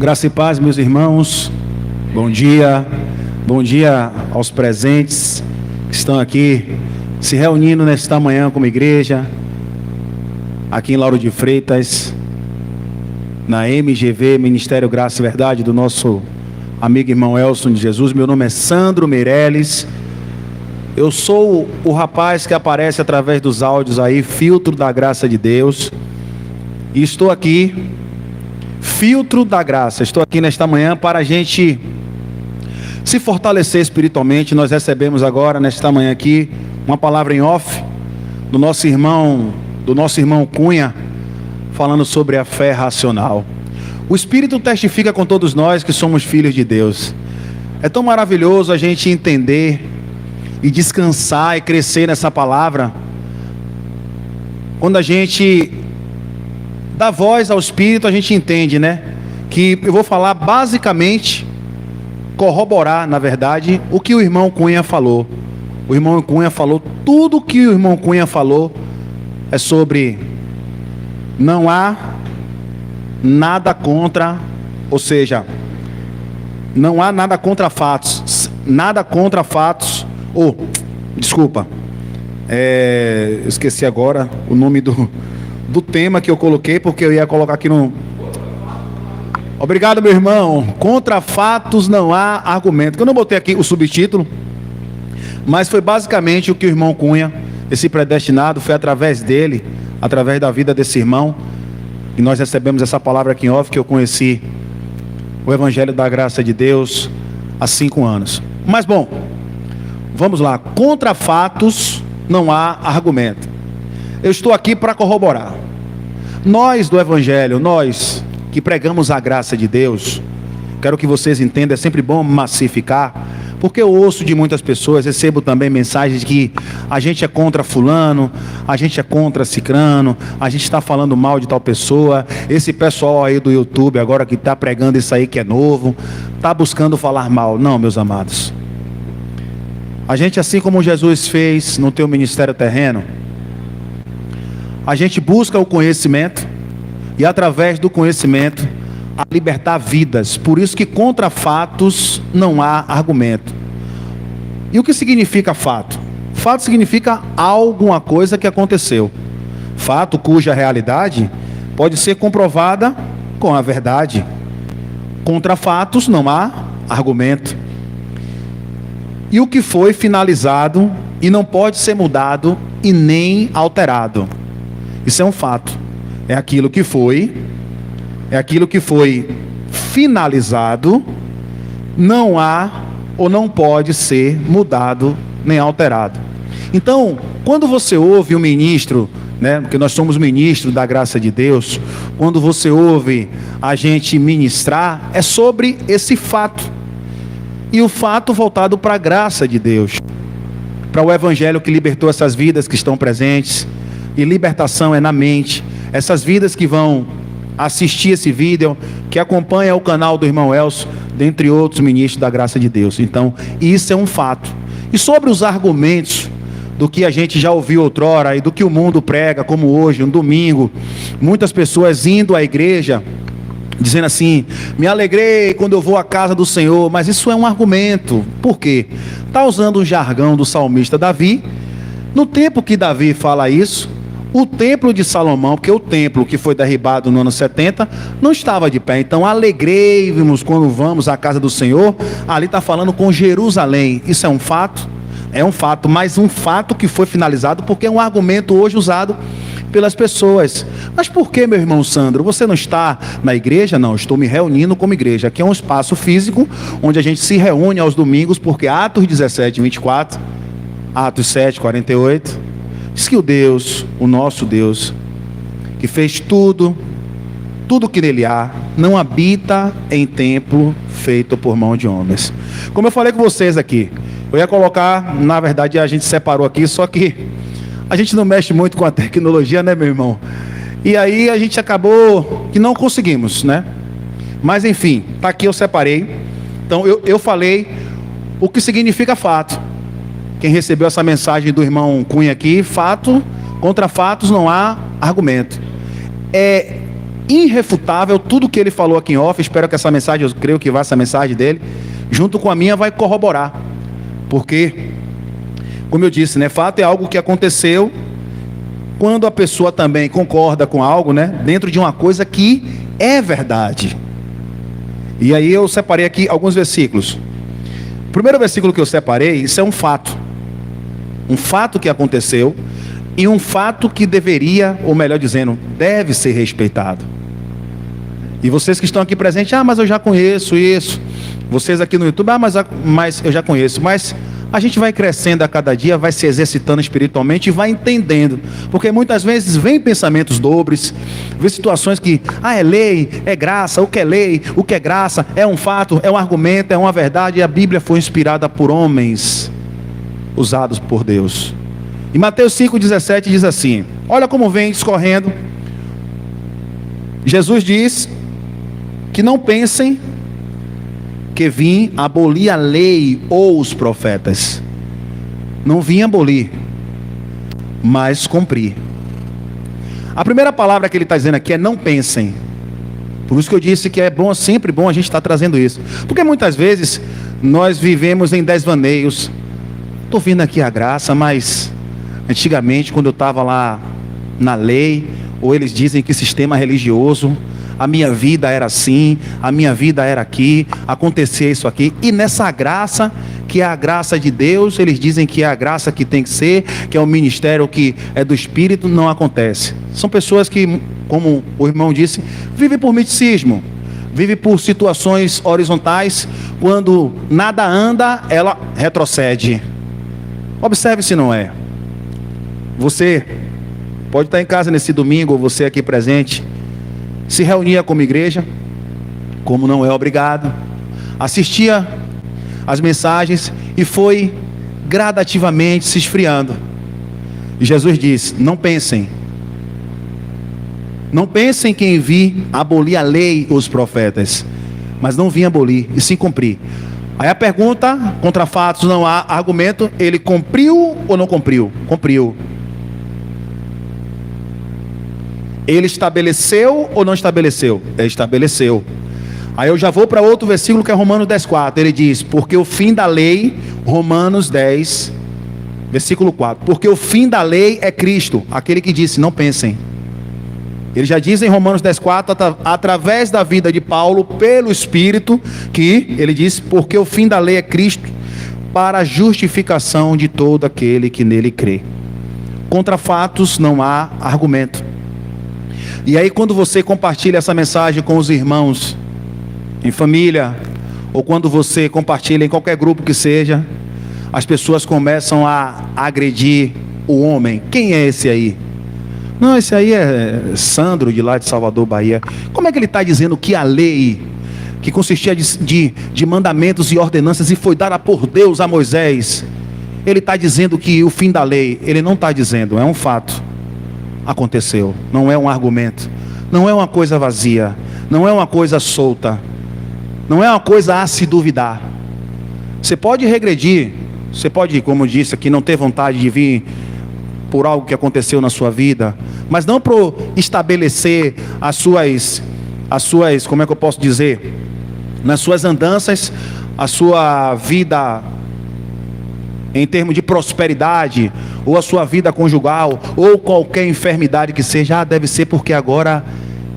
Graça e paz, meus irmãos. Bom dia aos presentes que estão aqui se reunindo nesta manhã como igreja, aqui em Lauro de Freitas, na MGV, Ministério Graça e Verdade, do nosso amigo irmão Elson de Jesus. Meu nome é Sandro Meirelles. Eu sou o rapaz que aparece através dos áudios aí, filtro da graça de Deus. E estou aqui, filtro da graça, estou aqui nesta manhã para a gente se fortalecer espiritualmente. Nós recebemos agora, nesta manhã aqui, uma palavra em off do nosso irmão Cunha, falando sobre a fé racional. O Espírito testifica com todos nós que somos filhos de Deus. É tão maravilhoso a gente entender e descansar e crescer nessa palavra, quando a gente dá voz ao Espírito, a gente entende, né? Que eu vou falar basicamente, corroborar, na verdade, o que o irmão Cunha falou. O irmão Cunha falou, tudo que o irmão Cunha falou é sobre não há nada contra, ou seja, não há nada contra fatos, esqueci agora o nome do tema que eu coloquei, porque eu ia colocar aqui no... Obrigado, meu irmão. Contra fatos não há argumento. Eu não botei aqui o subtítulo, mas foi basicamente o que o irmão Cunha, esse predestinado, foi através dele, através da vida desse irmão, e nós recebemos essa palavra aqui em off, que eu conheci o Evangelho da Graça de Deus há 5 anos. Mas bom, vamos lá. Contra fatos não há argumento. Eu estou aqui para corroborar. Nós do Evangelho, nós que pregamos a graça de Deus, quero que vocês entendam, é sempre bom massificar, porque eu ouço de muitas pessoas, recebo também mensagens de que a gente é contra fulano, a gente é contra cicrano, a gente está falando mal de tal pessoa. Esse pessoal aí do YouTube agora que está pregando isso aí que é novo, está buscando falar mal. Não, meus amados, a gente, assim como Jesus fez no teu ministério terreno, a gente busca o conhecimento, e através do conhecimento a libertar vidas. Por isso que contra fatos não há argumento. E o que significa fato? Fato significa alguma coisa que aconteceu. Fato cuja realidade pode ser comprovada com a verdade. Contra fatos não há argumento. E o que foi finalizado e não pode ser mudado e nem alterado. Isso é um fato. É aquilo que foi finalizado, não há ou não pode ser mudado nem alterado. Então, quando você ouve um ministro, né, porque nós somos ministros da graça de Deus, quando você ouve a gente ministrar, é sobre esse fato. E o fato voltado para a graça de Deus, para o Evangelho que libertou essas vidas que estão presentes. E libertação é na mente. Essas vidas que vão assistir esse vídeo, que acompanha o canal do irmão Elson, dentre outros ministros da graça de Deus. Então, isso é um fato. E sobre os argumentos do que a gente já ouviu outrora e do que o mundo prega, como hoje, um domingo, muitas pessoas indo à igreja, dizendo assim, me alegrei quando eu vou à casa do Senhor, mas isso é um argumento. Por quê? Está usando o jargão do salmista Davi. No tempo que Davi fala isso, o templo de Salomão, porque o templo que foi derribado no ano 70, não estava de pé. Então, alegrei-nos quando vamos à casa do Senhor. Ali está falando com Jerusalém. Isso é um fato? É um fato, mas um fato que foi finalizado, porque é um argumento hoje usado pelas pessoas. Mas por que, meu irmão Sandro? Você não está na igreja? Não, estou me reunindo como igreja. Aqui é um espaço físico, onde a gente se reúne aos domingos, porque Atos 17, 24, Atos 7, 48... diz que o Deus, o nosso Deus, que fez tudo que nele há, não habita em templo feito por mão de homens. Como eu falei com vocês aqui, eu ia colocar, na verdade a gente separou aqui, só que a gente não mexe muito com a tecnologia, né, meu irmão? E aí a gente acabou que não conseguimos, né? Mas enfim, tá aqui, eu separei. Então eu falei o que significa fato. Quem recebeu essa mensagem do irmão Cunha aqui, fato, contra fatos não há argumento. irrefutável, tudo que ele falou aqui em off. Espero que essa mensagem, eu creio que vai, essa mensagem dele, junto com a minha, vai corroborar. Porque, como eu disse, né, fato é algo que aconteceu. Quando a pessoa também concorda com algo, né, dentro de uma coisa que é verdade. E aí eu separei aqui alguns versículos. O primeiro versículo que eu separei, isso é um fato. Um fato que aconteceu e um fato que deveria, ou melhor dizendo, deve ser respeitado. E vocês que estão aqui presentes, mas eu já conheço isso. Vocês aqui no YouTube, mas eu já conheço. Mas a gente vai crescendo a cada dia, vai se exercitando espiritualmente e vai entendendo. Porque muitas vezes vem pensamentos dobres, vem situações que, é lei, é graça, o que é lei, o que é graça, é um fato, é um argumento, é uma verdade. E a Bíblia foi inspirada por homens usados por Deus. E Mateus 5,17 diz assim, olha como vem discorrendo. Jesus diz que não pensem que vim abolir a lei ou os profetas. Não vim abolir, mas cumprir. A primeira palavra que ele está dizendo aqui é não pensem. Por isso que eu disse que é bom, sempre bom a gente estar trazendo isso. Porque muitas vezes nós vivemos em desvaneios. Estou vindo aqui a graça, mas antigamente quando eu estava lá na lei, ou eles dizem que sistema religioso, a minha vida era assim, a minha vida era aqui, acontecia isso aqui. E nessa graça, que é a graça de Deus, eles dizem que é a graça que tem que ser, que é o ministério que é do Espírito, não acontece. São pessoas que, como o irmão disse, vivem por misticismo, vivem por situações horizontais. Quando nada anda, ela retrocede. Observe se não é. Você pode estar em casa nesse domingo, ou você aqui presente, se reunia como igreja, como não é obrigado, assistia as mensagens e foi gradativamente se esfriando. E Jesus diz, não pensem que em vir abolir a lei os profetas, mas não vim abolir, e sim cumprir. Aí a pergunta, contra fatos não há argumento, ele cumpriu ou não cumpriu? Cumpriu. Ele estabeleceu ou não estabeleceu? Ele estabeleceu. Aí eu já vou para outro versículo que é Romanos 10,4. Ele diz, porque o fim da lei, Romanos 10, versículo 4. Porque o fim da lei é Cristo, aquele que disse, não pensem. Ele já diz em Romanos 10,4, através da vida de Paulo, pelo Espírito, que ele diz, porque o fim da lei é Cristo, para a justificação de todo aquele que nele crê. Contra fatos não há argumento. E aí quando você compartilha essa mensagem com os irmãos, em família, ou quando você compartilha em qualquer grupo que seja, as pessoas começam a agredir o homem. Quem é esse aí? Não, esse aí é Sandro, de lá de Salvador, Bahia. Como é que ele está dizendo que a lei, que consistia de mandamentos e ordenanças e foi dada por Deus a Moisés, ele está dizendo que o fim da lei? Ele não está dizendo, é um fato. Aconteceu, não é um argumento, não é uma coisa vazia, não é uma coisa solta, não é uma coisa a se duvidar. Você pode regredir, você pode, como eu disse aqui, não ter vontade de vir por algo que aconteceu na sua vida, mas não para estabelecer as suas, como é que eu posso dizer, nas suas andanças, a sua vida em termos de prosperidade, ou a sua vida conjugal, ou qualquer enfermidade que seja, deve ser porque agora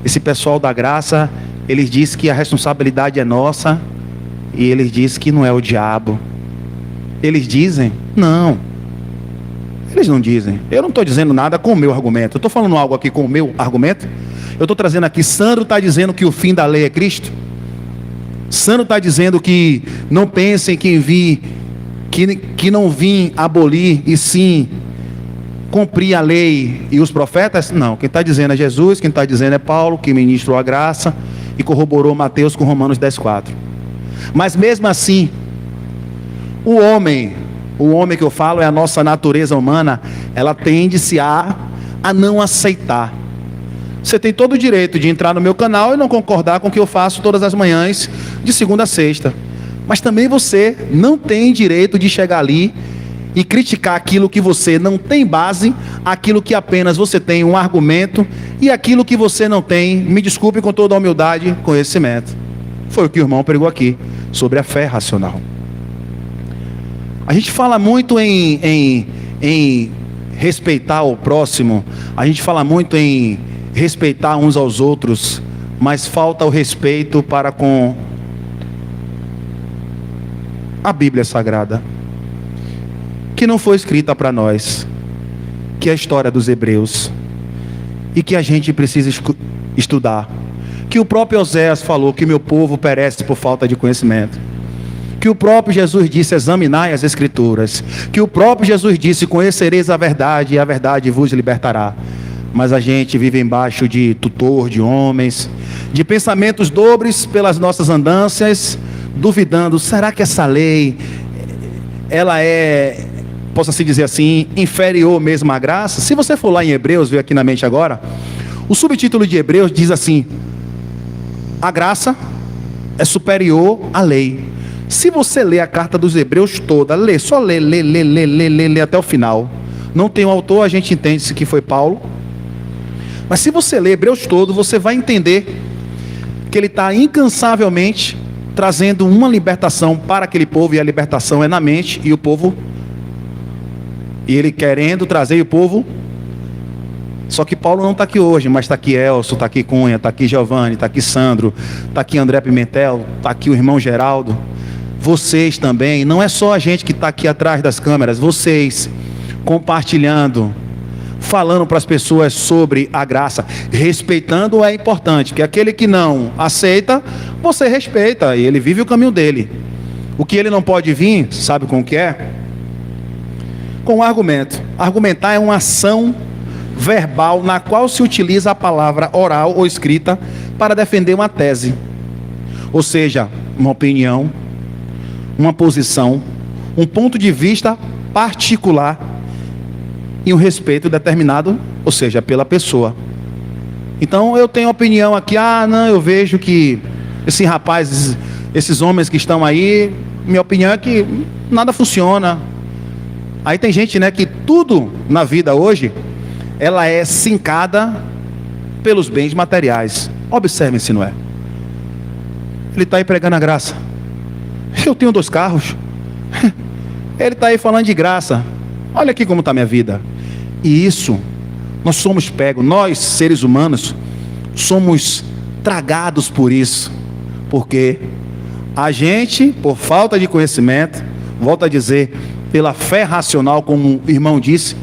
esse pessoal da graça, eles dizem que a responsabilidade é nossa, e eles dizem que não é o diabo. Eles dizem? Não. Eles não dizem. Eu não estou dizendo nada com o meu argumento. Eu estou falando algo aqui com o meu argumento. Eu estou trazendo aqui, Sandro está dizendo que o fim da lei é Cristo. Sandro está dizendo que não pensem que envie, que não vim abolir, e sim cumprir a lei e os profetas. Não, quem está dizendo é Jesus, quem está dizendo é Paulo, que ministrou a graça e corroborou Mateus com Romanos 10,4. Mas mesmo assim, o homem que eu falo é a nossa natureza humana, ela tende-se a não aceitar. Você tem todo o direito de entrar no meu canal e não concordar com o que eu faço todas as manhãs, de segunda a sexta. Mas também você não tem direito de chegar ali e criticar aquilo que você não tem base, aquilo que apenas você tem um argumento E aquilo que você não tem, me desculpe com toda a humildade, conhecimento. Foi o que o irmão pregou aqui, sobre a fé racional. A gente fala muito em respeitar o próximo, a gente fala muito em respeitar uns aos outros, mas falta o respeito para com a Bíblia Sagrada, que não foi escrita para nós, que é a história dos hebreus, e que a gente precisa estudar, que o próprio Oséias falou que meu povo perece por falta de conhecimento, que o próprio Jesus disse, examinai as Escrituras, que o próprio Jesus disse, conhecereis a verdade e a verdade vos libertará. Mas a gente vive embaixo de tutor, de homens, de pensamentos dobres pelas nossas andanças, duvidando, será que essa lei, ela é, posso assim dizer assim, inferior mesmo à graça? Se você for lá em Hebreus, veio aqui na mente agora, o subtítulo de Hebreus diz assim, a graça é superior à lei. Se você ler a carta dos Hebreus toda, lê até o final. Não tem o autor, a gente entende que foi Paulo. Mas se você ler Hebreus todo, você vai entender que ele está incansavelmente trazendo uma libertação para aquele povo, e a libertação é na mente, e o povo, e ele querendo trazer o povo. Só que Paulo não está aqui hoje, mas está aqui Elcio, está aqui Cunha, está aqui Giovanni, está aqui Sandro, está aqui André Pimentel, está aqui o irmão Geraldo. Vocês também, não é só a gente que está aqui atrás das câmeras, vocês compartilhando, falando para as pessoas sobre a graça, respeitando é importante, porque aquele que não aceita, você respeita, e ele vive o caminho dele. O que ele não pode vir, sabe com o que é? Com argumento. Argumentar é uma ação verbal na qual se utiliza a palavra oral ou escrita para defender uma tese, ou seja, uma opinião, uma posição, um ponto de vista particular e um respeito determinado, ou seja, pela pessoa. Então eu tenho opinião aqui, não, eu vejo que esse rapaz, esses homens que estão aí, minha opinião é que nada funciona. Aí tem gente, né, que tudo na vida hoje, ela é cincada pelos bens materiais. Observem se não é. Ele está aí pregando a graça. Eu tenho 2 carros. Ele está aí falando de graça. Olha aqui como está a minha vida. E isso, nós somos pegos, nós seres humanos, somos tragados por isso. Porque a gente, por falta de conhecimento, volto a dizer, pela fé racional, como o irmão disse,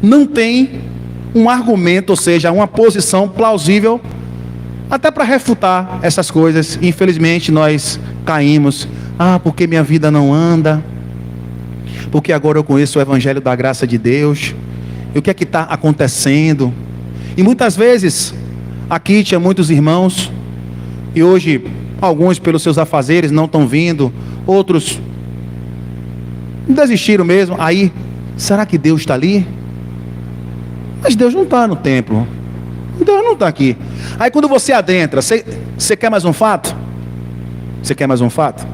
não tem um argumento, ou seja, uma posição plausível, até para refutar essas coisas. Infelizmente nós caímos, porque minha vida não anda, porque agora eu conheço o Evangelho da graça de Deus, e o que é que está acontecendo? E muitas vezes, aqui tinha muitos irmãos, e hoje alguns pelos seus afazeres não estão vindo, outros desistiram mesmo. Aí, será que Deus está ali? Mas Deus não está no templo, Deus não está aqui. Aí quando você adentra, você quer mais um fato? Você quer mais um fato?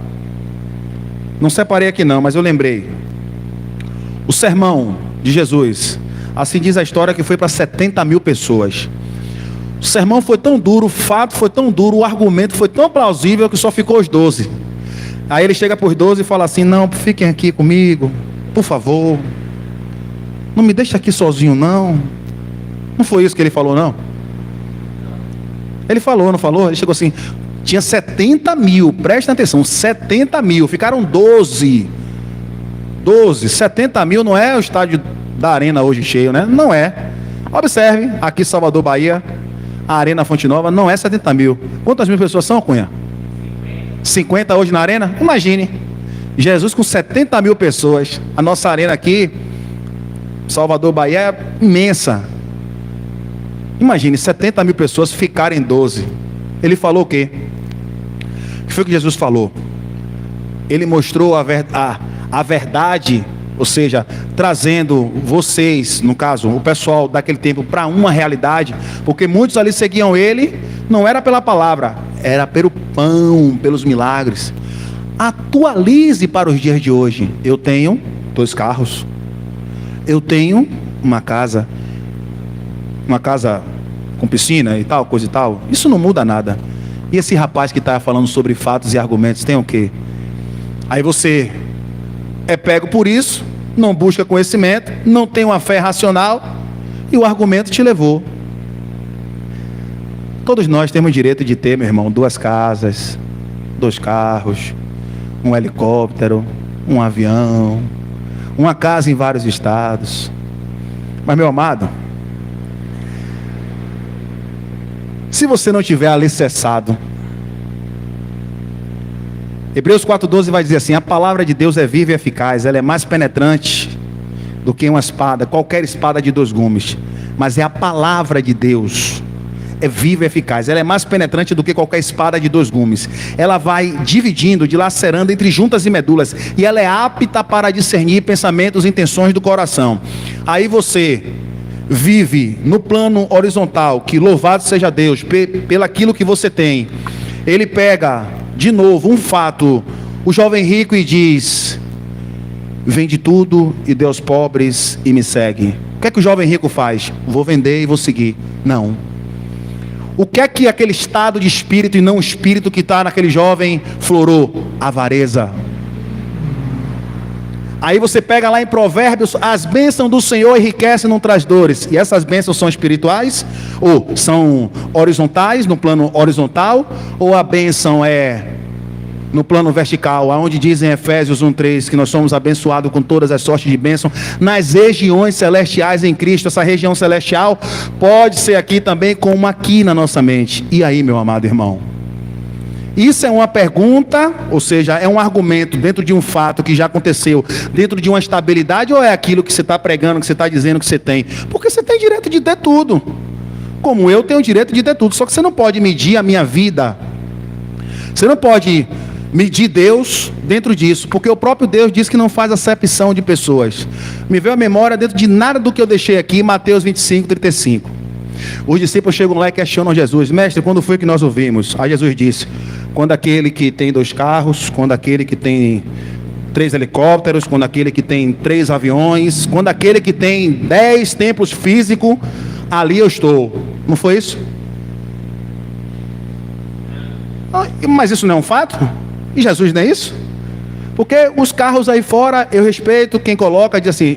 Não separei aqui não, mas eu lembrei. O sermão de Jesus, assim diz a história, que foi para 70 mil pessoas. O sermão foi tão duro, o fato foi tão duro, o argumento foi tão plausível que só ficou os 12. Aí ele chega para os 12 e fala assim, não, fiquem aqui comigo, por favor. Não me deixa aqui sozinho não. Não foi isso que ele falou não? Ele falou, não falou? Ele chegou assim, tinha 70 mil, prestem atenção, 70 mil, ficaram 12. 70 mil não é o estádio da Arena hoje cheio, né? Não é. Observe, aqui em Salvador, Bahia, a Arena Fonte Nova não é 70 mil. Quantas mil pessoas são, Cunha? 50 hoje na Arena? Imagine, Jesus com 70 mil pessoas. A nossa Arena aqui, Salvador, Bahia, é imensa. Imagine, 70 mil pessoas ficarem 12. Ele falou o quê? O que foi que Jesus falou? Ele mostrou a verdade, ou seja, trazendo vocês, no caso, o pessoal daquele tempo, para uma realidade, porque muitos ali seguiam ele, não era pela palavra, era pelo pão, pelos milagres. Atualize para os dias de hoje. Eu tenho 2 carros, eu tenho uma casa com piscina e tal, coisa e tal. Isso não muda nada. E esse rapaz que está falando sobre fatos e argumentos tem o quê? Aí você é pego por isso, não busca conhecimento, não tem uma fé racional e o argumento te levou. Todos nós temos direito de ter, meu irmão, 2 casas, 2 carros, um helicóptero, um avião, uma casa em vários estados. Mas, meu amado, se você não tiver alicerçado, Hebreus 4,12 vai dizer assim: a palavra de Deus é viva e eficaz, ela é mais penetrante do que uma espada, qualquer espada de 2 gumes, mas é a palavra de Deus, é viva e eficaz, ela é mais penetrante do que qualquer espada de 2 gumes, ela vai dividindo, dilacerando entre juntas e medulas, e ela é apta para discernir pensamentos e intenções do coração. Aí você vive no plano horizontal, que louvado seja Deus pelaquilo que você tem. Ele pega de novo um fato, o jovem rico, e diz: vende tudo e dê aos pobres e me segue. O que é que o jovem rico faz? Vou vender e vou seguir. Não. O que é que aquele estado de espírito e não o espírito que está naquele jovem florou? Avareza. Aí você pega lá em Provérbios: as bênçãos do Senhor enriquecem, não traz dores. E essas bênçãos são espirituais? Ou são horizontais, no plano horizontal? Ou a bênção é no plano vertical, aonde diz em Efésios 1,3 que nós somos abençoados com todas as sortes de bênção nas regiões celestiais em Cristo? Essa região celestial pode ser aqui também como aqui na nossa mente. E aí, meu amado irmão? Isso é uma pergunta, ou seja, é um argumento dentro de um fato que já aconteceu, dentro de uma estabilidade, ou é aquilo que você está pregando, que você está dizendo que você tem? Porque você tem direito de ter tudo, como eu tenho direito de ter tudo, só que você não pode medir a minha vida, você não pode medir Deus dentro disso, porque o próprio Deus diz que não faz acepção de pessoas. Me veio a memória dentro de nada do que eu deixei aqui, Mateus 25:35. Os discípulos chegam lá e questionam Jesus: mestre, quando foi que nós ouvimos? Aí Jesus disse: quando aquele que tem 2 carros, quando aquele que tem 3 helicópteros, quando aquele que tem 3 aviões, quando aquele que tem 10 templos físicos, ali eu estou. Não foi isso? Mas isso não é um fato? E Jesus não é isso? Porque os carros aí fora, eu respeito quem coloca, diz assim: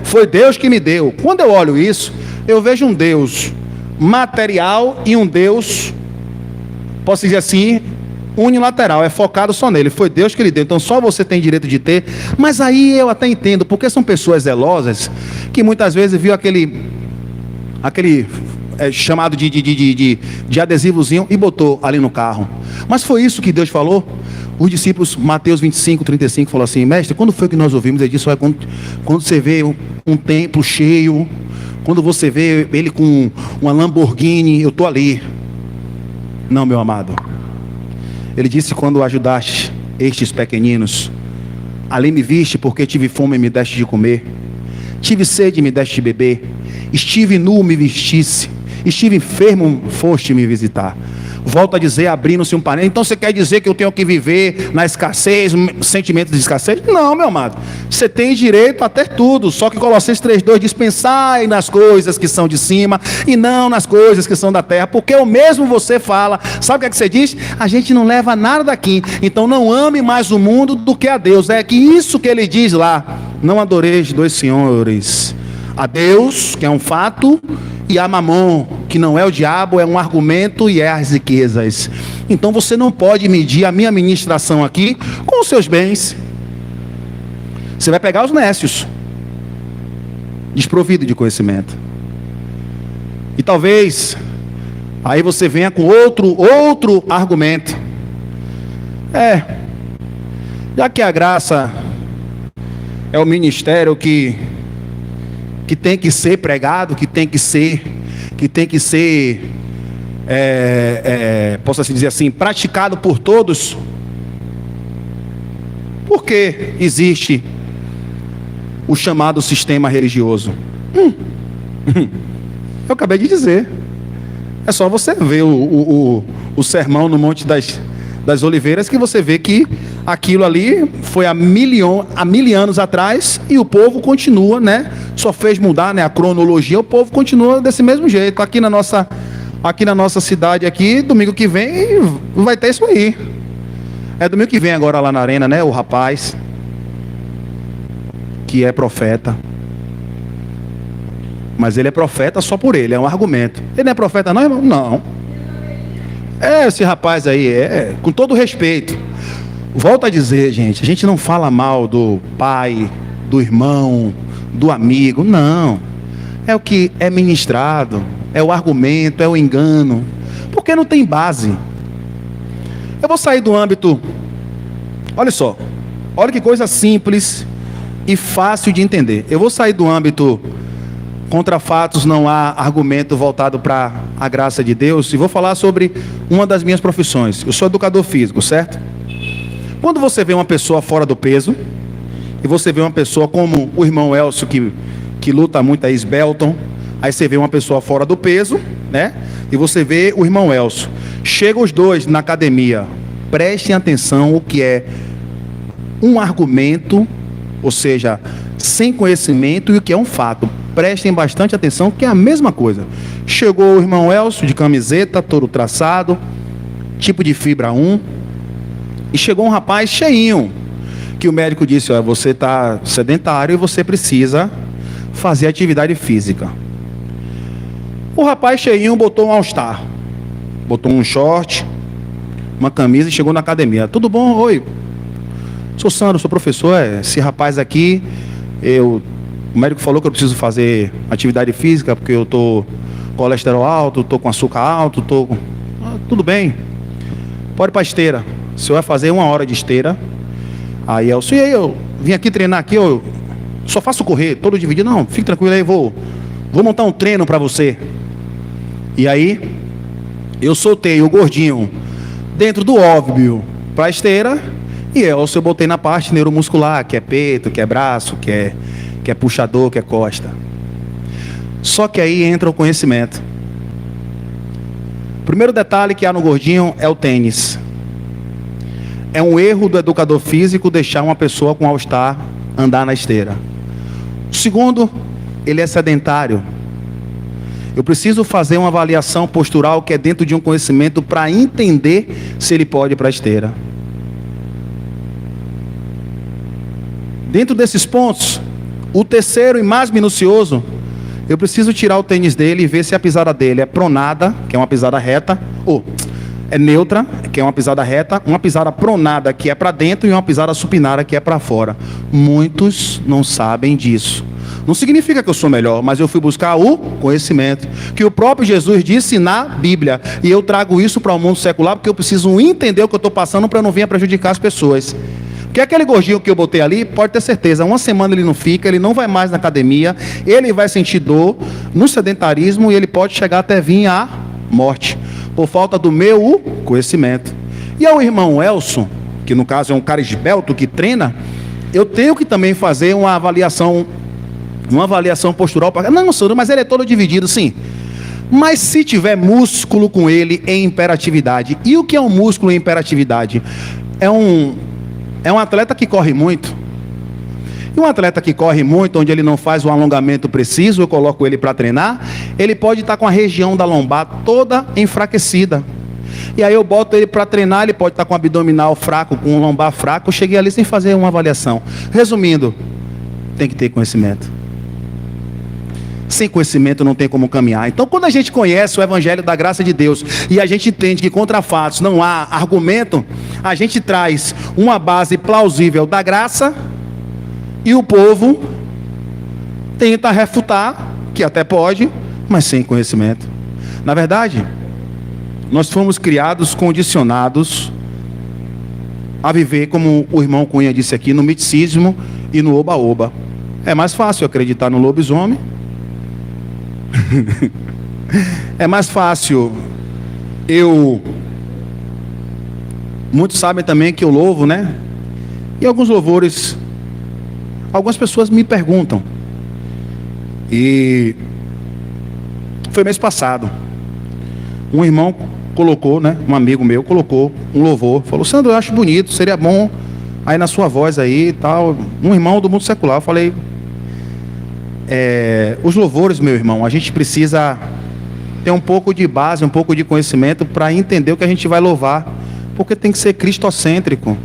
foi Deus que me deu. Quando eu olho isso, eu vejo um Deus material e um Deus, posso dizer assim, unilateral, é focado só nele. Foi Deus que lhe deu, então só você tem direito de ter. Mas aí eu até entendo, porque são pessoas zelosas que muitas vezes viu aquele chamado de adesivozinho e botou ali no carro. Mas foi isso que Deus falou? Os discípulos, Mateus 25:35, falou assim: mestre, quando foi que nós ouvimos? Ele disse: quando você vê um templo cheio, quando você vê ele com uma Lamborghini, eu estou ali. Não, meu amado. Ele disse: quando ajudaste estes pequeninos, ali me viste, porque tive fome e me deste de comer, tive sede e me deste de beber, estive nu, me vestisse, estive enfermo, foste me visitar. Volto a dizer, abrindo-se um parênteses: então você quer dizer que eu tenho que viver na escassez, sentimento de escassez? Não, meu amado, você tem direito a ter tudo, só que Colossenses 3,2 diz: pensai nas coisas que são de cima e não nas coisas que são da terra, porque o mesmo você fala. Sabe o que é que você diz? A gente não leva nada daqui, então não ame mais o mundo do que a Deus. É que isso que ele diz lá: não adoreis 2 senhores, a Deus, que é um fato, e a Mamon, que não é o diabo, é um argumento, e é as riquezas. Então você não pode medir a minha ministração aqui com os seus bens. Você vai pegar os nécios, desprovido de conhecimento. E talvez aí você venha com outro argumento. Já que a graça é o ministério que tem que ser pregado, que tem que ser, posso assim dizer assim, praticado por todos, porque existe o chamado sistema religioso. Eu acabei de dizer. É só você ver o sermão no Monte das Oliveiras, que você vê que aquilo ali foi há mil anos atrás, e o povo continua, né? Só fez mudar, né, a cronologia, o povo continua desse mesmo jeito. Aqui na nossa Aqui na nossa cidade, aqui, domingo que vem, vai ter isso aí. É domingo que vem agora lá na arena, né? O rapaz que é profeta. Mas ele é profeta só por ele, é um argumento. Ele não é profeta não, irmão? Não. Esse rapaz aí, com todo respeito. Volto a dizer, gente, a gente não fala mal do pai, do irmão, do amigo, não. É o que é ministrado, é o argumento, é o engano. Porque não tem base. Eu vou sair do âmbito, olha só, olha que coisa simples e fácil de entender. Eu vou sair do âmbito contra fatos, não há argumento voltado para a graça de Deus, e vou falar sobre uma das minhas profissões. Eu sou educador físico, certo? Quando você vê uma pessoa fora do peso, e você vê uma pessoa como o irmão Elcio, que luta muito, a esbelton, aí você vê uma pessoa fora do peso, né? E você vê o irmão Elcio. Chegam os dois na academia, prestem atenção o que é um argumento, ou seja, sem conhecimento, e o que é um fato. Prestem bastante atenção, que é a mesma coisa. Chegou o irmão Elcio de camiseta, todo traçado, tipo de fibra 1, e chegou um rapaz cheinho, que o médico disse: ó, você está sedentário e você precisa fazer atividade física. O rapaz cheinho botou um all-star, botou um short, uma camisa e chegou na academia. Tudo bom? Oi, sou Sandro, sou professor. Esse rapaz aqui, o médico falou que eu preciso fazer atividade física porque eu estou com colesterol alto, estou com açúcar alto, tudo bem, pode ir para a esteira. O senhor vai fazer 1 hora de esteira. Aí eu vim aqui treinar aqui, eu só faço correr, todo dividido. Não, fique tranquilo aí, vou montar um treino para você. E aí eu soltei o gordinho dentro do óbvio para a esteira, e eu botei na parte neuromuscular, que é peito, que é braço, que é puxador, que é costa. Só que aí entra o conhecimento. O primeiro detalhe que há no gordinho é o tênis. É um erro do educador físico deixar uma pessoa com all-star andar na esteira. O segundo, ele é sedentário. Eu preciso fazer uma avaliação postural que é dentro de um conhecimento para entender se ele pode ir para a esteira. Dentro desses pontos, o terceiro e mais minucioso, eu preciso tirar o tênis dele e ver se a pisada dele é pronada, que é uma pisada reta, ou é neutra, que é uma pisada reta, uma pisada pronada, que é para dentro, e uma pisada supinada, que é para fora. Muitos não sabem disso. Não significa que eu sou melhor, mas eu fui buscar o conhecimento, que o próprio Jesus disse na Bíblia, e eu trago isso para o mundo secular, porque eu preciso entender o que eu estou passando para não vir a prejudicar as pessoas. Porque aquele gordinho que eu botei ali, pode ter certeza, 1 semana ele não fica, ele não vai mais na academia, ele vai sentir dor no sedentarismo, e ele pode chegar até vir à morte, por falta do meu conhecimento. E ao irmão Elcio, que no caso é um cara esbelto que treina, eu tenho que também fazer uma avaliação postural. Não, senhor, mas ele é todo dividido, sim. Mas se tiver músculo com ele em imperatividade. E o que é um músculo em imperatividade? É um atleta que corre muito. E um atleta que corre muito, onde ele não faz o alongamento preciso, eu coloco ele para treinar, ele pode estar com a região da lombar toda enfraquecida. E aí eu boto ele para treinar, ele pode estar com o abdominal fraco, com o lombar fraco. Eu cheguei ali sem fazer uma avaliação. Resumindo, tem que ter conhecimento. Sem conhecimento não tem como caminhar. Então, quando a gente conhece o Evangelho da graça de Deus e a gente entende que contra fatos não há argumento, a gente traz uma base plausível da graça, e o povo tenta refutar, que até pode, mas sem conhecimento. Na verdade, nós fomos criados, condicionados a viver, como o irmão Cunha disse aqui, no miticismo e no oba-oba. É mais fácil acreditar no lobisomem. É mais fácil muitos sabem também que eu louvo, né? E alguns louvores, algumas pessoas me perguntam. E foi mês passado, um irmão colocou, né? Um amigo meu colocou um louvor. Falou: Sandro, eu acho bonito, seria bom aí na sua voz aí e tal. Um irmão do mundo secular. Eu falei: os louvores, meu irmão, a gente precisa ter um pouco de base, um pouco de conhecimento para entender o que a gente vai louvar, porque tem que ser cristocêntrico.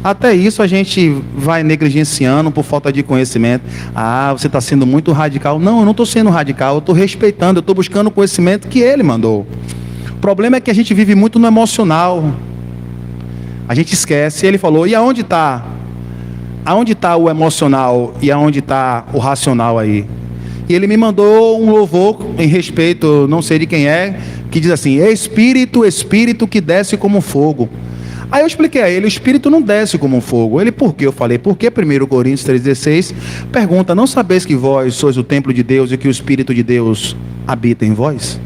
Até isso a gente vai negligenciando por falta de conhecimento. Ah, você está sendo muito radical. Não, eu não estou sendo radical, eu estou respeitando, eu estou buscando o conhecimento que ele mandou. O problema é que a gente vive muito no emocional. A gente esquece. Ele falou, e aonde está? Aonde está o emocional e aonde está o racional aí? E ele me mandou um louvor em respeito, não sei de quem é, que diz assim, Espírito, Espírito que desce como fogo. Aí eu expliquei a ele, o Espírito não desce como um fogo. Ele, por quê? Eu falei, porque 1 Coríntios 3,16 pergunta, não sabeis que vós sois o templo de Deus e que o Espírito de Deus habita em vós?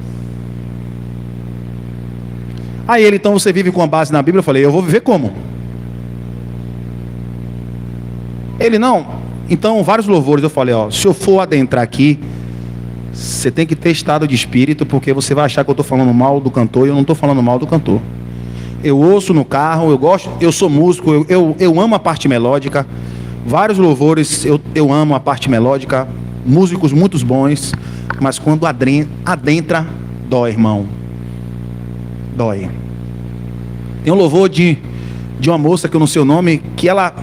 Aí ele, então você vive com a base na Bíblia? Eu falei, eu vou viver como? Ele, não. Então, vários louvores, eu falei, ó, se eu for adentrar aqui, você tem que ter estado de espírito, porque você vai achar que eu estou falando mal do cantor, e eu não estou falando mal do cantor. Eu ouço no carro, eu gosto, eu sou músico, eu amo a parte melódica, vários louvores, eu amo a parte melódica, músicos muito bons, mas quando adentra, dói, irmão. Dói. Tem um louvor de uma moça, que eu não sei o nome, que ela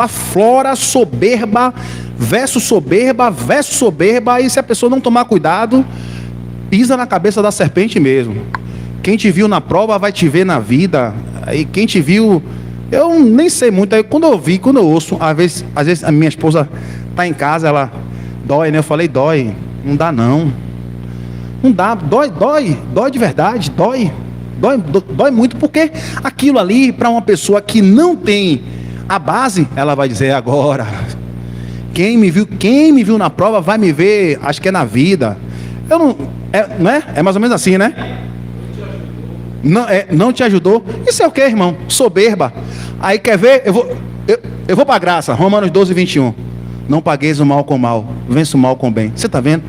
flora soberba, verso soberba, e se a pessoa não tomar cuidado, pisa na cabeça da serpente mesmo. Quem te viu na prova vai te ver na vida. Aí quem te viu, eu nem sei muito. Aí quando eu ouço, às vezes a minha esposa está em casa, ela dói, né? Eu falei, dói, não dá não. Não dá, dói de verdade, dói muito, porque aquilo ali, para uma pessoa que não tem a base, ela vai dizer agora, quem me viu na prova vai me ver, acho que é na vida. Eu não é? É mais ou menos assim, né? Não te ajudou. Isso é o que, irmão? Soberba. Aí quer ver? Eu vou para a graça. Romanos 12:21. Não pagueis o mal com o mal, vença o mal com o bem. Você está vendo?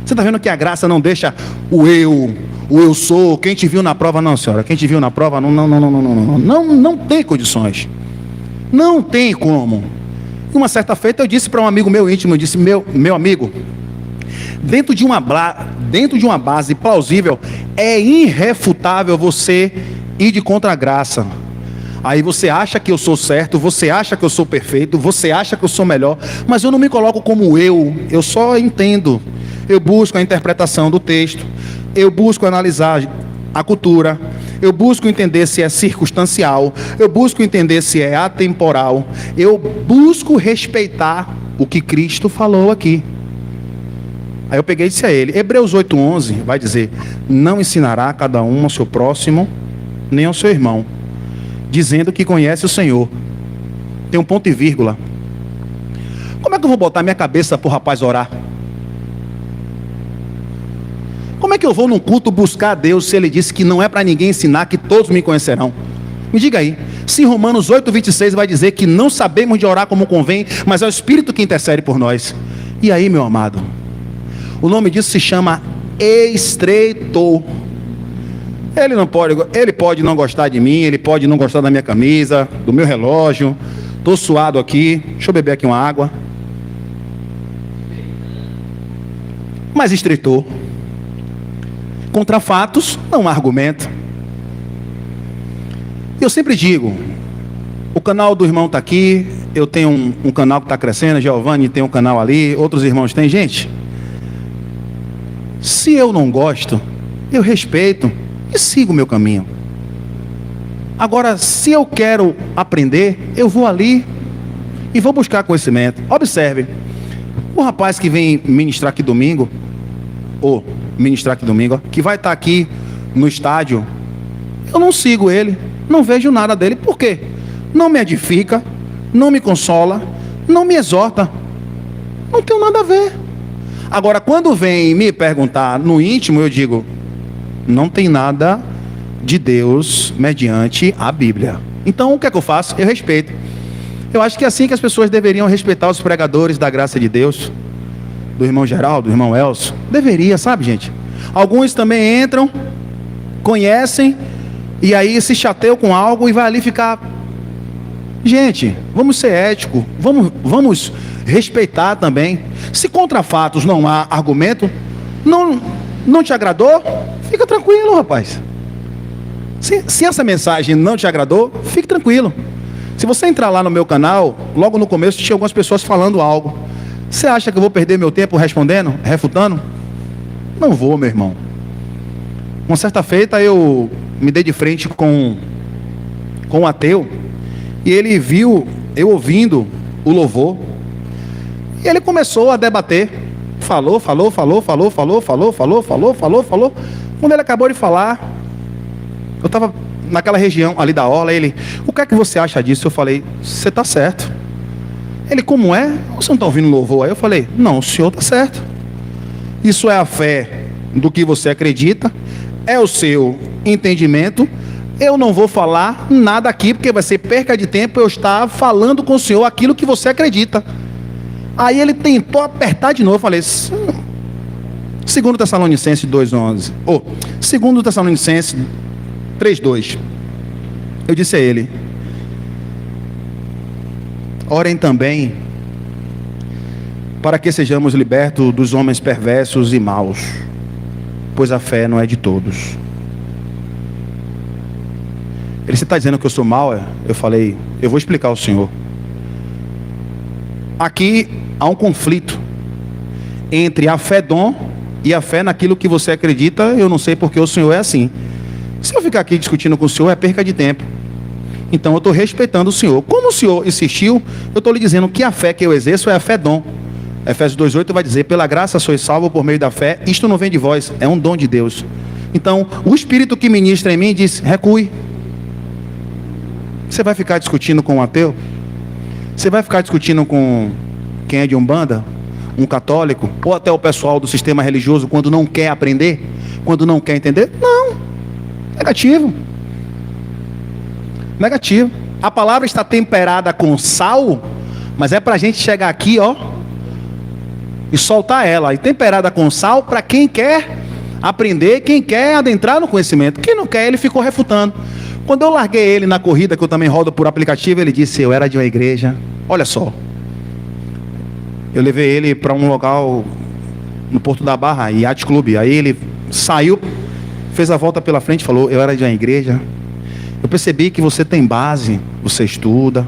Você está vendo que a graça não deixa o eu sou, quem te viu na prova? Não, senhora, quem te viu na prova não tem condições. Não tem como. Uma certa feita eu disse para um amigo meu íntimo, eu disse, meu amigo, dentro de uma base plausível, é irrefutável você ir de contra a graça. Aí você acha que eu sou certo, você acha que eu sou perfeito, você acha que eu sou melhor, mas eu não me coloco como eu só entendo. Eu busco a interpretação do texto, eu busco analisar a cultura, eu busco entender se é circunstancial, eu busco entender se é atemporal, eu busco respeitar o que Cristo falou aqui. Aí eu peguei e disse a ele, Hebreus 8:11 vai dizer, não ensinará cada um ao seu próximo, nem ao seu irmão, dizendo que conhece o Senhor. Tem um ponto e vírgula. Como é que eu vou botar minha cabeça para o rapaz orar? Como é que eu vou num culto buscar a Deus se ele disse que não é para ninguém ensinar, que todos me conhecerão? Me diga aí, se Romanos 8:26 vai dizer que não sabemos de orar como convém, mas é o Espírito que intercede por nós. E aí, meu amado? O nome disso se chama estreitor. Ele pode não gostar de mim, ele pode não gostar da minha camisa, do meu relógio. Estou suado aqui, deixa eu beber aqui uma água. Mas estreitor. Contra fatos, não há argumento. Eu sempre digo, o canal do irmão está aqui, eu tenho um canal que está crescendo, Giovanni tem um canal ali, outros irmãos têm, gente. Se eu não gosto, eu respeito e sigo o meu caminho. Agora, se eu quero aprender, eu vou ali e vou buscar conhecimento. Observe, o rapaz que vem ministrar aqui domingo, que vai estar aqui no estádio, eu não sigo ele, não vejo nada dele. Por quê? Não me edifica, não me consola, não me exorta. Não tem nada a ver. Agora, quando vem me perguntar no íntimo, eu digo, não tem nada de Deus mediante a Bíblia. Então, o que é que eu faço? Eu respeito. Eu acho que é assim que as pessoas deveriam respeitar os pregadores da graça de Deus, do irmão Geraldo, do irmão Elcio. Deveria, sabe, gente? Alguns também entram, conhecem, e aí se chateiam com algo e vai ali ficar... Gente, vamos ser éticos, vamos respeitar também. Se contra fatos não há argumento, Não te agradou? Fica tranquilo, rapaz. Se essa mensagem não te agradou, fique tranquilo. Se você entrar lá no meu canal, logo no começo tinha algumas pessoas falando algo. Você acha que eu vou perder meu tempo respondendo, refutando? Não vou, meu irmão. Uma certa feita eu me dei de frente com um ateu, e ele viu eu ouvindo o louvor, e ele começou a debater. Falou. Quando ele acabou de falar, eu estava naquela região ali da orla, ele, o que é que você acha disso? Eu falei, você está certo. Ele, como é? Você não está ouvindo louvor? Aí eu falei, não, o senhor está certo. Isso é a fé do que você acredita, é o seu entendimento. Eu não vou falar nada aqui, porque vai ser perca de tempo eu estar falando com o senhor aquilo que você acredita. Aí ele tentou apertar de novo. Eu falei, 2 Tessalonicenses 2:11, ou 2 Tessalonicenses 3:2. Eu disse a ele, orem também para que sejamos libertos dos homens perversos e maus, pois a fé não é de todos. Ele, você está dizendo que eu sou mau? Eu falei, eu vou explicar ao senhor. Aqui há um conflito entre a fé dom e a fé naquilo que você acredita. Eu não sei porque o senhor é assim. Se eu ficar aqui discutindo com o senhor, é perca de tempo. Então eu estou respeitando o senhor. Como o senhor insistiu, eu estou lhe dizendo que a fé que eu exerço é a fé dom. Efésios 2:8 vai dizer, pela graça sois salvos por meio da fé, isto não vem de vós, é um dom de Deus. Então, o Espírito que ministra em mim diz, recue. Você vai ficar discutindo com um ateu? Você vai ficar discutindo com quem é de Umbanda? Um católico? Ou até o pessoal do sistema religioso quando não quer aprender? Quando não quer entender? Não. Negativo. Negativo. A palavra está temperada com sal, mas é para a gente chegar aqui, ó, e soltar ela. E temperada com sal para quem quer aprender, quem quer adentrar no conhecimento. Quem não quer, ele ficou refutando. Quando eu larguei ele na corrida, que eu também rodo por aplicativo, ele disse, eu era de uma igreja. Olha só. Eu levei ele para um local no Porto da Barra, Yacht Club. Aí ele saiu, fez a volta pela frente e falou, eu era de uma igreja. Eu percebi que você tem base, você estuda.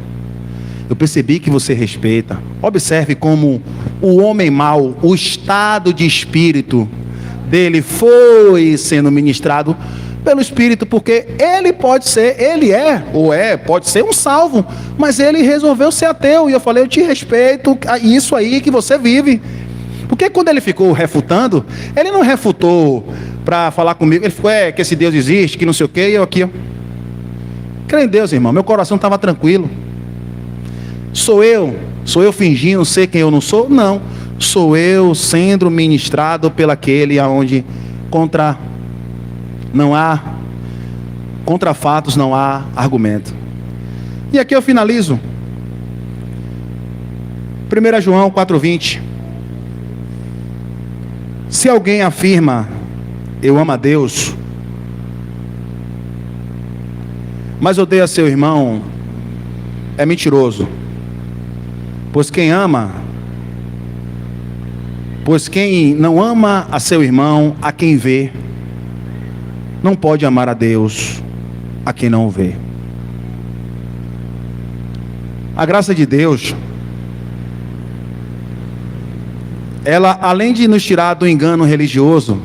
Eu percebi que você respeita. Observe como o homem mau, o estado de espírito dele foi sendo ministrado pelo Espírito, porque ele pode ser, ele é, ou é, pode ser um salvo, mas ele resolveu ser ateu, e eu falei, eu te respeito, isso aí que você vive. Porque quando ele ficou refutando, ele não refutou para falar comigo, ele ficou, que esse Deus existe, que não sei o que, e eu aqui, ó. Crê em Deus, irmão, meu coração estava tranquilo. Sou eu fingindo ser quem eu não sou? Não, sou eu sendo ministrado pelaquele aonde contra fatos não há argumento. E aqui eu finalizo. 1 João 4:20. Se alguém afirma, eu amo a Deus, mas odeia seu irmão, é mentiroso. Pois quem não ama a seu irmão, a quem vê, não pode amar a Deus, a quem não o vê. A graça de Deus, ela, além de nos tirar do engano religioso,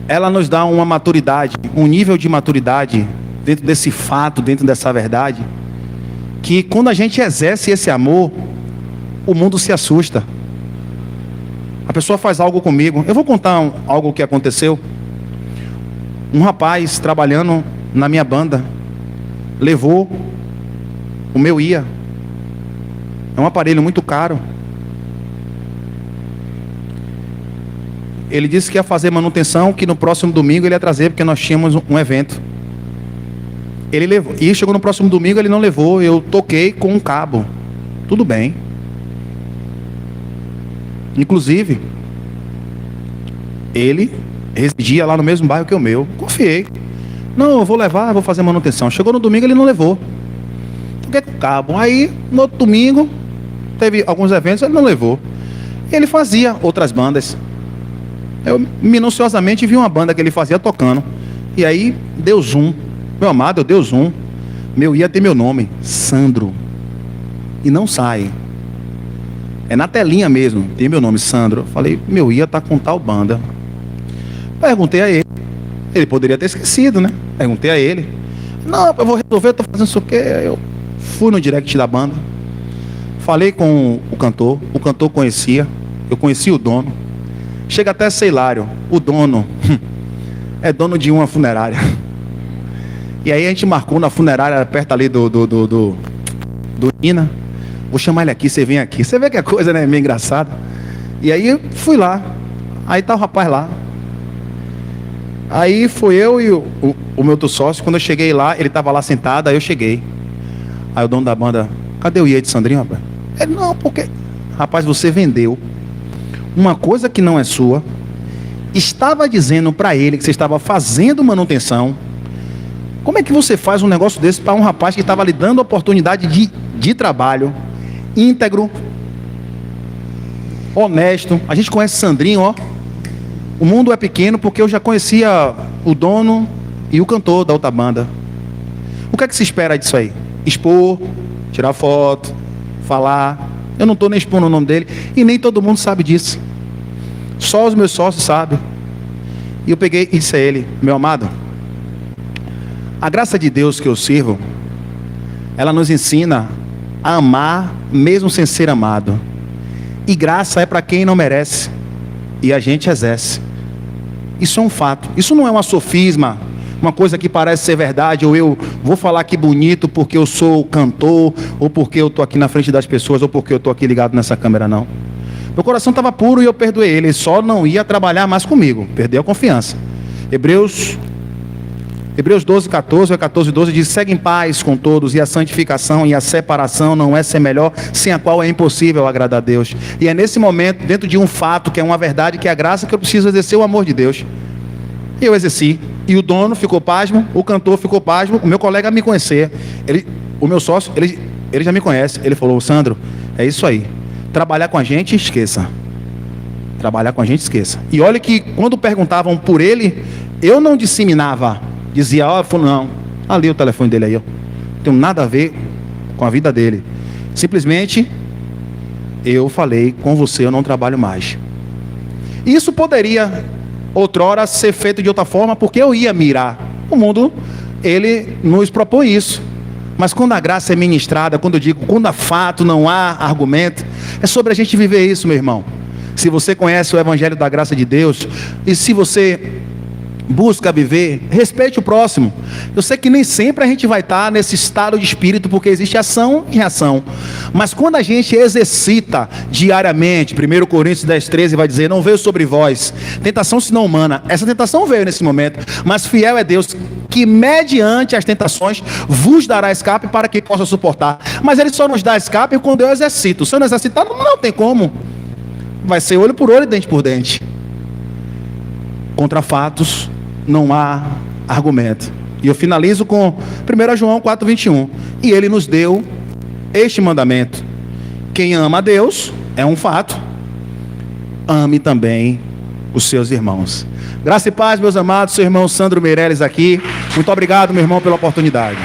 ela nos dá uma maturidade, um nível de maturidade dentro desse fato, dentro dessa verdade, que quando a gente exerce esse amor, o mundo se assusta. A pessoa faz algo comigo. Eu vou contar algo que aconteceu. Um rapaz trabalhando na minha banda levou o meu IA. É um aparelho muito caro. Ele disse que ia fazer manutenção, que no próximo domingo ele ia trazer, porque nós tínhamos um evento. Ele levou, e chegou no próximo domingo, ele não levou. Eu toquei com um cabo. Tudo bem. Inclusive, ele residia lá no mesmo bairro que o meu. Confiei. Não, eu vou levar, vou fazer manutenção. Chegou no domingo, ele não levou. Toquei com o cabo. Aí, no outro domingo, teve alguns eventos, ele não levou. Ele fazia outras bandas. Eu minuciosamente vi uma banda que ele fazia tocando. E aí, deu zoom. Meu amado, eu dei zoom. Ia ter meu nome, Sandro. E não sai. É na telinha mesmo, tem meu nome, Sandro. Eu falei, ia tá com tal banda. Perguntei a ele. Ele poderia ter esquecido, né? Perguntei a ele. Não, eu vou resolver, eu tô fazendo isso aqui. Eu fui no direct da banda. Falei com o cantor conhecia. Eu conheci o dono. Chega até a ser hilário. O dono é dono de uma funerária. E aí a gente marcou na funerária perto ali do Nina. Vou chamar ele aqui, você vem aqui. Você vê que a coisa, né, é meio engraçada. E aí fui lá. Aí tá o rapaz lá. Aí foi eu e o meu outro sócio. Quando eu cheguei lá, ele tava lá sentado, aí eu cheguei. Aí o dono da banda, cadê o Iê de Sandrinho, rapaz? Ele, não, porque... Rapaz, você vendeu uma coisa que não é sua. Estava dizendo para ele que você estava fazendo manutenção. Como é que você faz um negócio desse para um rapaz que estava lhe dando oportunidade de trabalho, íntegro, honesto? A gente conhece Sandrinho, ó. O mundo é pequeno porque eu já conhecia o dono e o cantor da outra banda. O que é que se espera disso aí? Expor, tirar foto, falar. Eu não estou nem expondo o nome dele e nem todo mundo sabe disso. Só os meus sócios sabem. E eu peguei e disse a ele, meu amado, a graça de Deus que eu sirvo, ela nos ensina a amar mesmo sem ser amado. E graça é para quem não merece. E a gente exerce. Isso é um fato. Isso não é uma sofisma, uma coisa que parece ser verdade, ou eu vou falar aqui bonito porque eu sou cantor, ou porque eu estou aqui na frente das pessoas, ou porque eu estou aqui ligado nessa câmera, não. Meu coração estava puro e eu perdoei ele. Ele só não ia trabalhar mais comigo. Perdeu a confiança. Hebreus 12, 14 e 12 diz, segue em paz com todos, e a santificação e a separação não é ser melhor, sem a qual é impossível agradar a Deus. E é nesse momento, dentro de um fato, que é uma verdade, que é a graça, que eu preciso exercer o amor de Deus. E eu exerci. E o dono ficou pasmo, o cantor ficou pasmo, o meu colega me conhecia. O meu sócio, ele já me conhece. Ele falou, Sandro, é isso aí. Trabalhar com a gente, esqueça. Trabalhar com a gente, esqueça. E olha que quando perguntavam por ele, eu não disseminava. Dizia, não, ali o telefone dele aí, ó. Não tem nada a ver com a vida dele. Simplesmente, eu falei, com você eu não trabalho mais. Isso poderia, outrora, ser feito de outra forma, porque eu ia mirar. O mundo, ele nos propõe isso. Mas quando a graça é ministrada, quando eu digo, quando há fato, não há argumento, é sobre a gente viver isso, meu irmão. Se você conhece o Evangelho da Graça de Deus, e se você busca viver, respeite o próximo. Eu sei que nem sempre a gente vai estar nesse estado de espírito, porque existe ação e reação. Mas quando a gente exercita diariamente, 1 Coríntios 10, 13 vai dizer, não veio sobre vós tentação senão humana. Essa tentação veio nesse momento, mas fiel é Deus, que mediante as tentações vos dará escape para que possa suportar. Mas Ele só nos dá escape quando eu exercito. Se eu não exercitar, não tem como. Vai ser olho por olho e dente por dente. Contra fatos não há argumento. E eu finalizo com 1 João 4:21. E ele nos deu este mandamento: quem ama a Deus, é um fato, ame também os seus irmãos. Graça e paz, meus amados, seu irmão Sandro Meirelles aqui. Muito obrigado, meu irmão, pela oportunidade.